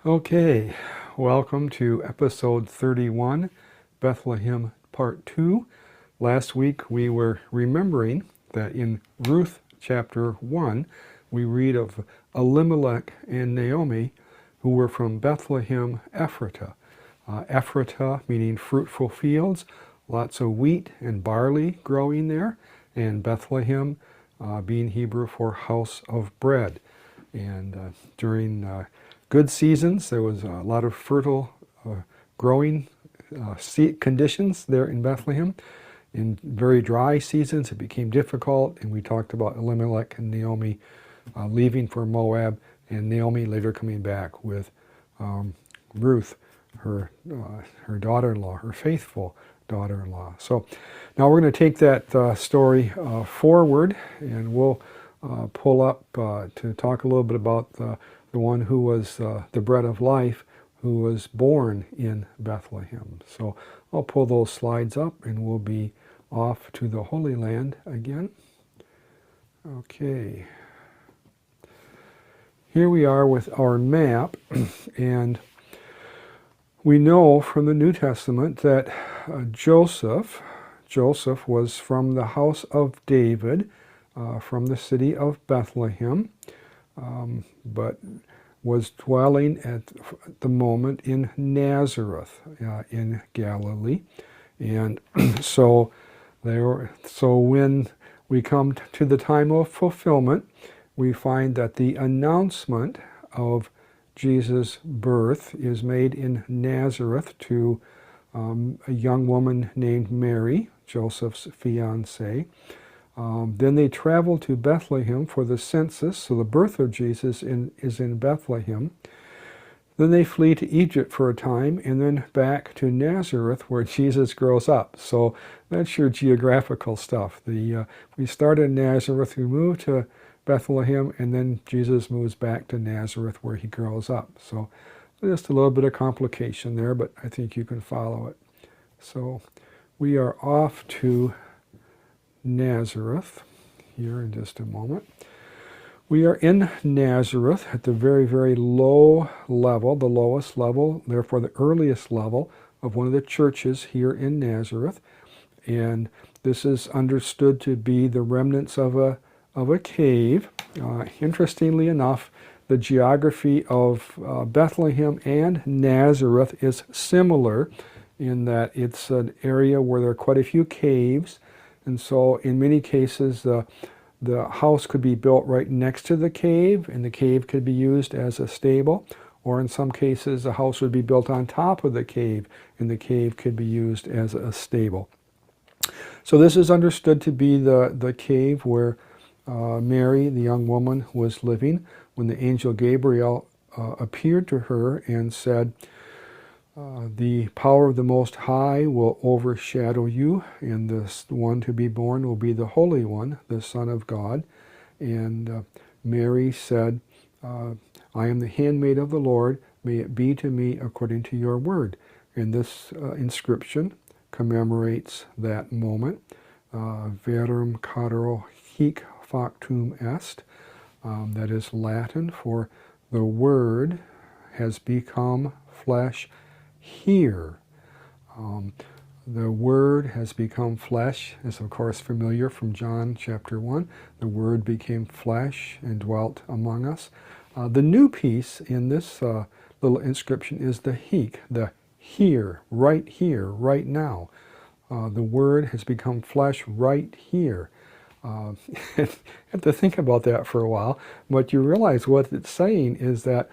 Okay, welcome to episode 31, Bethlehem Part 2. Last week we were remembering that in Ruth chapter 1, we read of Elimelech and Naomi, who were from Bethlehem Ephratah. Ephratah meaning fruitful fields, lots of wheat and barley growing there, and Bethlehem being Hebrew for house of bread. And during good seasons, there was a lot of fertile growing conditions there in Bethlehem. In very dry seasons, it became difficult, and we talked about Elimelech and Naomi leaving for Moab, and Naomi later coming back with Ruth, her daughter-in-law, her faithful daughter-in-law. So now we're going to take that story forward, and we'll pull up to talk a little bit about the one who was the bread of life, who was born in Bethlehem. So I'll pull those slides up and we'll be off to the Holy Land again. Okay. Here we are with our map, and we know from the New Testament that Joseph was from the house of David, from the city of Bethlehem, but was dwelling at the moment in Nazareth in Galilee. And so when we come to the time of fulfillment, we find that the announcement of Jesus' birth is made in Nazareth to a young woman named Mary, Joseph's fiancée. Then they travel to Bethlehem for the census, so the birth of Jesus is in Bethlehem. Then they flee to Egypt for a time, and then back to Nazareth where Jesus grows up. So that's your geographical stuff. We start in Nazareth, we move to Bethlehem, and then Jesus moves back to Nazareth where he grows up. So just a little bit of complication there, but I think you can follow it. So we are off to Nazareth here in just a moment. We are in Nazareth at the very, very low level, the lowest level, therefore the earliest level of one of the churches here in Nazareth. And this is understood to be the remnants of a cave. Interestingly enough, the geography of Bethlehem and Nazareth is similar in that it's an area where there are quite a few caves. And so in many cases, the house could be built right next to the cave, and the cave could be used as a stable. Or in some cases, the house would be built on top of the cave, and the cave could be used as a stable. So this is understood to be the cave where Mary, the young woman, was living when the angel Gabriel appeared to her and said, the power of the Most High will overshadow you, and this one to be born will be the Holy One, the Son of God. And Mary said, I am the handmaid of the Lord, may it be to me according to your word. And this inscription commemorates that moment. Verum caro hic factum est. That is Latin for the Word has become flesh here. The Word has become flesh is of course familiar from John chapter 1. The Word became flesh and dwelt among us. The new piece in this little inscription is the hic, the here, right now. The Word has become flesh right here. You have to think about that for a while, but you realize what it's saying is that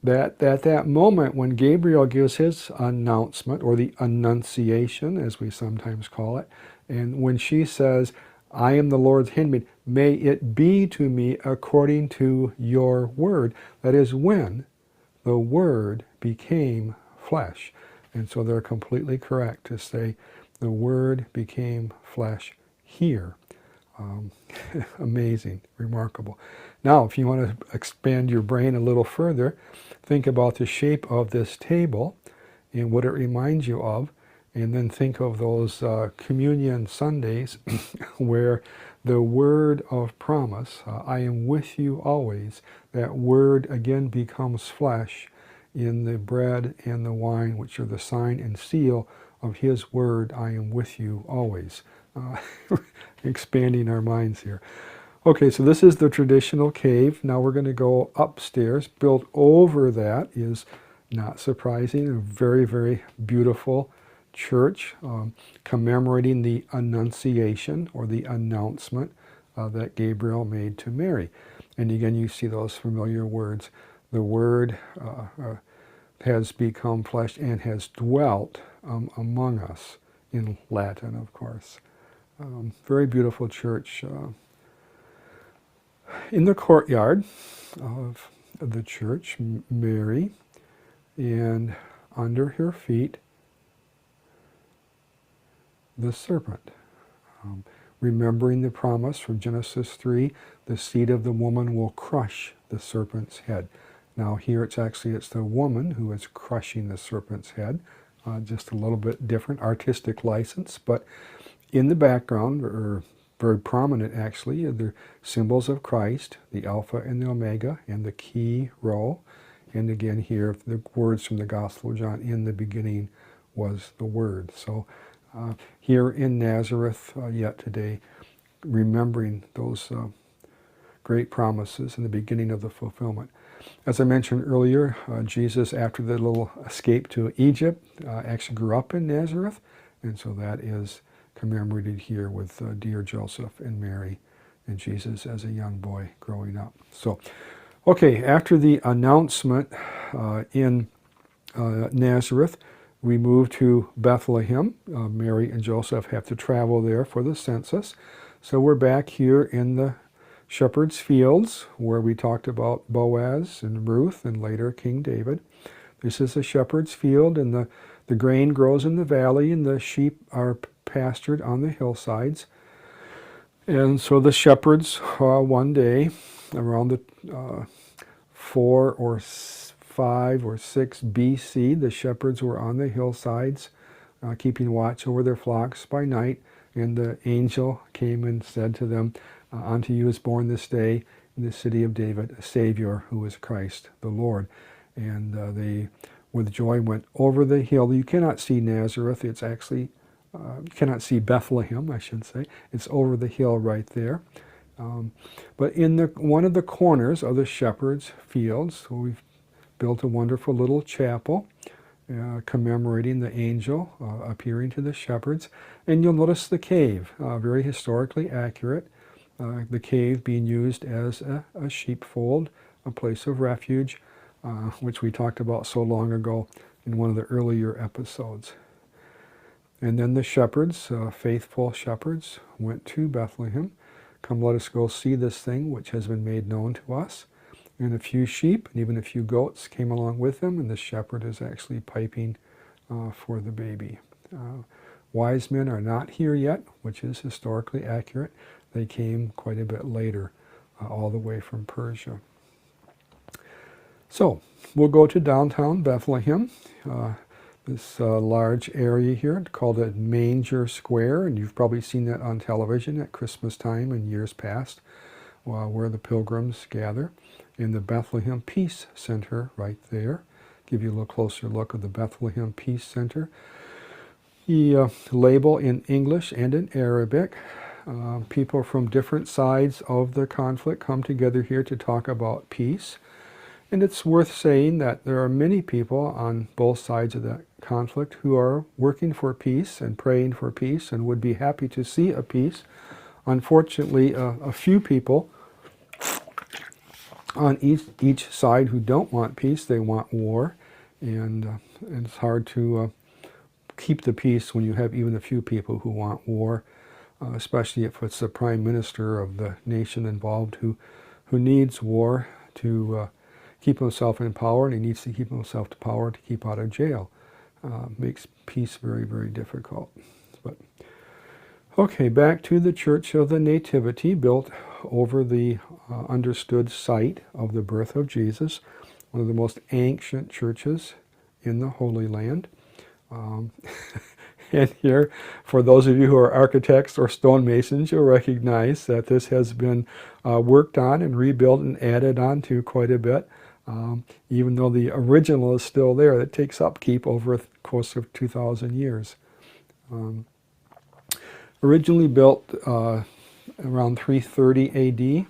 at that moment when Gabriel gives his announcement, or the annunciation as we sometimes call it, and when she says, I am the Lord's handmaid, may it be to me according to your word, that is when the Word became flesh. And so they're completely correct to say the Word became flesh here. Amazing, remarkable. Now, if you want to expand your brain a little further, think about the shape of this table and what it reminds you of, and then think of those communion Sundays where the word of promise, I am with you always, that word again becomes flesh in the bread and the wine, which are the sign and seal of his word, I am with you always. Expanding our minds here. Okay, so this is the traditional cave. Now we're going to go upstairs. Built over that is, not surprising, a very, very beautiful church commemorating the Annunciation, or the announcement that Gabriel made to Mary. And again, you see those familiar words. The Word has become flesh and has dwelt among us, in Latin, of course. Very beautiful church. In the courtyard of the church, Mary, and under her feet, the serpent. Remembering the promise from Genesis 3, the seed of the woman will crush the serpent's head. Now here it's the woman who is crushing the serpent's head. Just a little bit different artistic license, but in the background, or very prominent actually, are the symbols of Christ, the Alpha and the Omega, and the key role. And again here, the words from the Gospel of John, in the beginning was the Word. So here in Nazareth yet today, remembering those great promises in the beginning of the fulfillment. As I mentioned earlier, Jesus, after the little escape to Egypt, actually grew up in Nazareth, and so that is commemorated here with dear Joseph and Mary, and Jesus as a young boy growing up. So, okay, after the announcement in Nazareth, we move to Bethlehem. Mary and Joseph have to travel there for the census. So we're back here in the shepherd's fields, where we talked about Boaz and Ruth and later King David. This is a shepherd's field, and the grain grows in the valley, and the sheep are pastured on the hillsides. And so the shepherds, one day, around the 4 or 5 or 6 BC, the shepherds were on the hillsides, keeping watch over their flocks by night, and the angel came and said to them, unto you is born this day in the city of David a Savior, who is Christ the Lord. And they, with joy, went over the hill. You cannot see Nazareth. It's actually, you cannot see Bethlehem, I should say. It's over the hill right there. But in one of the corners of the shepherd's fields, we've built a wonderful little chapel commemorating the angel appearing to the shepherds. And you'll notice the cave, very historically accurate. The cave being used as a sheepfold, a place of refuge, which we talked about so long ago in one of the earlier episodes. And then the shepherds, faithful shepherds, went to Bethlehem. Come, let us go see this thing which has been made known to us. And a few sheep and even a few goats came along with them, and the shepherd is actually piping for the baby. Wise men are not here yet, which is historically accurate. They came quite a bit later, all the way from Persia. So, we'll go to downtown Bethlehem, this large area here, called a Manger Square, and you've probably seen that on television at Christmas time in years past, where the pilgrims gather. In the Bethlehem Peace Center right there. Give you a little closer look at the Bethlehem Peace Center. The label in English and in Arabic. People from different sides of the conflict come together here to talk about peace. And it's worth saying that there are many people on both sides of that conflict who are working for peace and praying for peace and would be happy to see a peace. Unfortunately, a few people on each side who don't want peace. They want war, and it's hard to keep the peace when you have even a few people who want war, especially if it's the prime minister of the nation involved who needs war to keep himself in power, and he needs to keep himself to power to keep out of jail. Makes peace very, very difficult. But okay, back to the Church of the Nativity, built over the understood site of the birth of Jesus, one of the most ancient churches in the Holy Land. And here, for those of you who are architects or stonemasons, you'll recognize that this has been worked on and rebuilt and added on to quite a bit. Even though the original is still there, it takes upkeep over the course of 2,000 years. Originally built around 330 A.D.,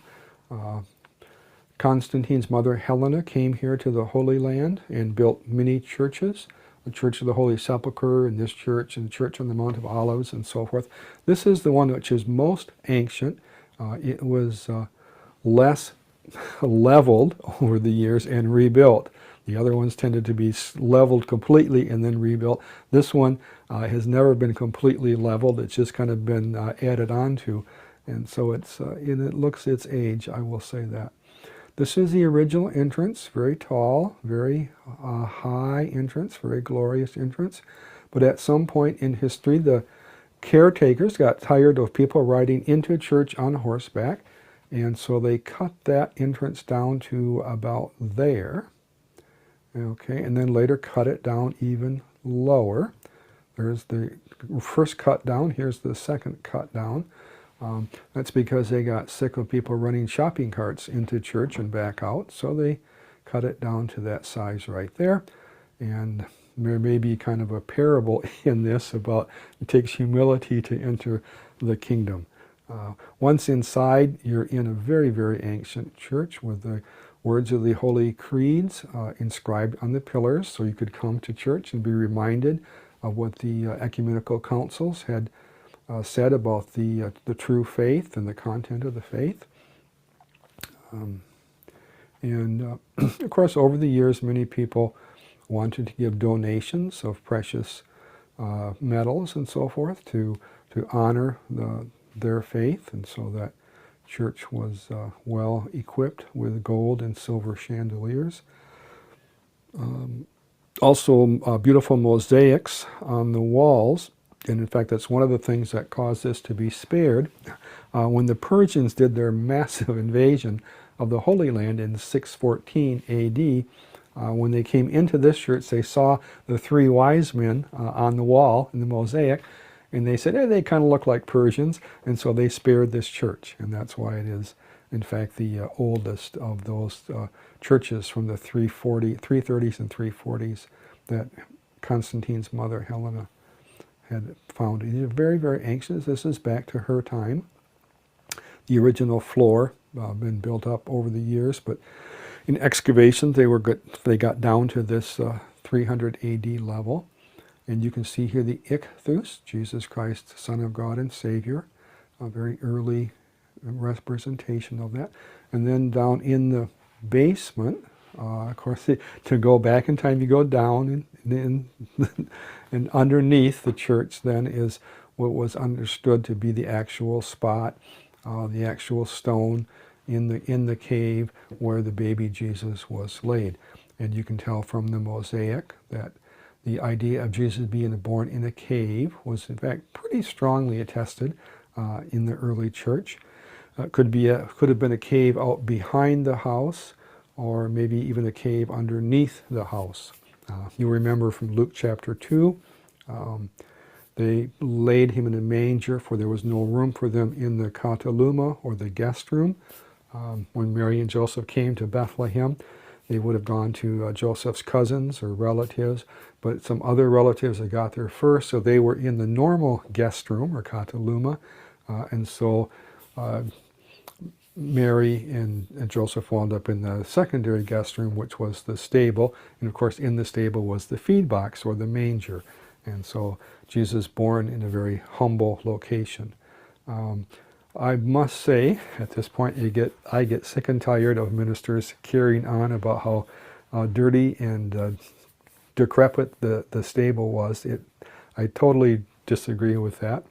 Constantine's mother Helena came here to the Holy Land and built many churches, the Church of the Holy Sepulchre and this church and the Church on the Mount of Olives and so forth. This is the one which is most ancient. It was less leveled over the years and rebuilt. The other ones tended to be leveled completely and then rebuilt. This one has never been completely leveled. It's just kind of been added on to. And so it looks its age, I will say that. This is the original entrance, very tall, very high entrance, very glorious entrance. But at some point in history, the caretakers got tired of people riding into church on horseback, and so they cut that entrance down to about there. Okay, and then later cut it down even lower. There's the first cut down, here's the second cut down. That's because they got sick of people running shopping carts into church and back out, so they cut it down to that size right there. And there may be kind of a parable in this about it takes humility to enter the kingdom. Once inside, you're in a very, very ancient church with the words of the Holy Creeds inscribed on the pillars, so you could come to church and be reminded of what the ecumenical councils had said about the true faith and the content of the faith. Of course, over the years, many people wanted to give donations of precious metals and so forth to honor their faith, and so that church was well equipped with gold and silver chandeliers. Also, beautiful mosaics on the walls. And in fact, that's one of the things that caused this to be spared. When the Persians did their massive invasion of the Holy Land in 614 A.D., when they came into this church, they saw the three wise men on the wall in the mosaic, and they said, hey, they kind of look like Persians, and so they spared this church. And that's why it is, in fact, the oldest of those churches from the 330s and 340s that Constantine's mother, Helena, had founded. These are very, very ancient. This is back to her time. The original floor been built up over the years, but in excavations they got down to this 300 A.D. level. And you can see here the ichthus, Jesus Christ, Son of God and Savior, a very early representation of that. And then down in the basement, of course, to go back in time, you go down, and underneath the church then is what was understood to be the actual spot, the actual stone in the cave where the baby Jesus was laid. And you can tell from the mosaic that the idea of Jesus being born in a cave was in fact pretty strongly attested in the early church. Could have been a cave out behind the house, or maybe even a cave underneath the house. You remember from Luke chapter 2, they laid him in a manger, for there was no room for them in the kataluma, or the guest room. When Mary and Joseph came to Bethlehem, they would have gone to Joseph's cousins or relatives, but some other relatives had got there first, so they were in the normal guest room, or kataluma, and so Mary and Joseph wound up in the secondary guest room, which was the stable. And of course, in the stable was the feed box, or the manger. And so Jesus born in a very humble location. I must say, at this point, I get sick and tired of ministers carrying on about how dirty and decrepit the stable was. I totally disagree with that.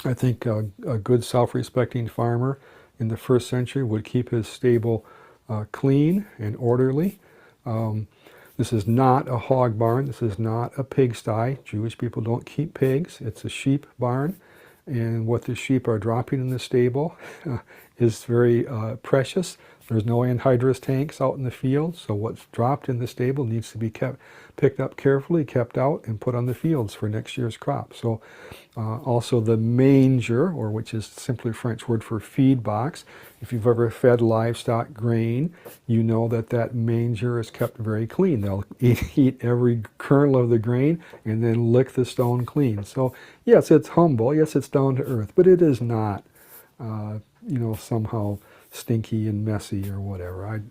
I think a good self-respecting farmer in the first century would keep his stable clean and orderly. This is not a hog barn. This is not a pigsty. Jewish people don't keep pigs. It's a sheep barn. And what the sheep are dropping in the stable is very precious. There's no anhydrous tanks out in the field, so what's dropped in the stable needs to be picked up carefully, kept out, and put on the fields for next year's crop. So also the manger, or which is simply a French word for feed box. If you've ever fed livestock grain, you know that that manger is kept very clean. They'll eat every kernel of the grain and then lick the stone clean. So yes, it's humble, yes, it's down to earth, but it is not, somehow stinky and messy or whatever.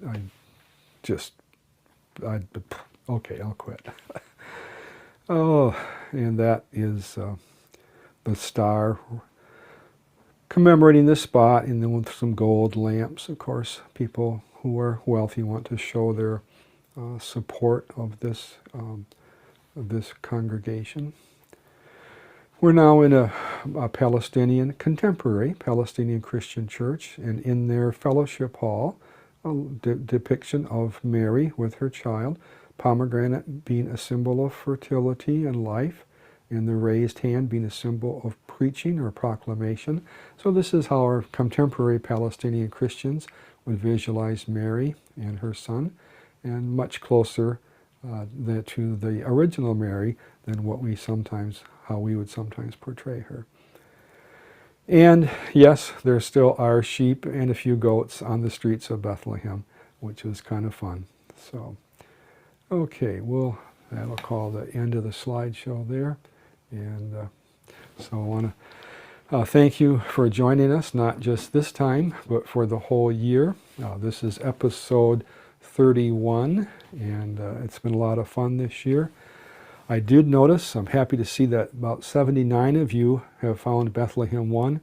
Okay, I'll quit. Oh, and that is the star commemorating this spot, and then with some gold lamps. Of course, people who are wealthy want to show their support of this congregation. We're now in a contemporary Palestinian Christian church, and in their fellowship hall, a depiction of Mary with her child, pomegranate being a symbol of fertility and life, and the raised hand being a symbol of preaching or proclamation. So this is how our contemporary Palestinian Christians would visualize Mary and her son, and much closer to the original Mary than how we would sometimes portray her. And yes, there still are sheep and a few goats on the streets of Bethlehem, which was kind of fun. So, okay, that'll call the end of the slideshow there. And so I want to thank you for joining us, not just this time, but for the whole year. This is episode 31, and it's been a lot of fun this year. I did notice, I'm happy to see that about 79 of you have found Bethlehem 1,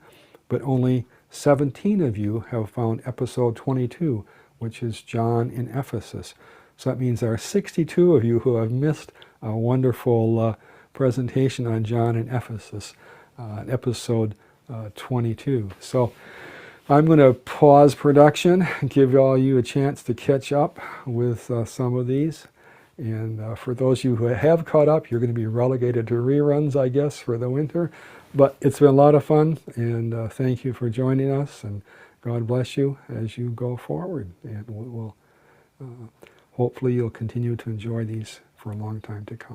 but only 17 of you have found episode 22, which is John in Ephesus. So that means there are 62 of you who have missed a wonderful presentation on John in Ephesus, episode 22. So I'm going to pause production and give all you a chance to catch up with some of these. And for those of you who have caught up, you're going to be relegated to reruns, I guess, for the winter. But it's been a lot of fun, and thank you for joining us, and God bless you as you go forward. And hopefully you'll continue to enjoy these for a long time to come.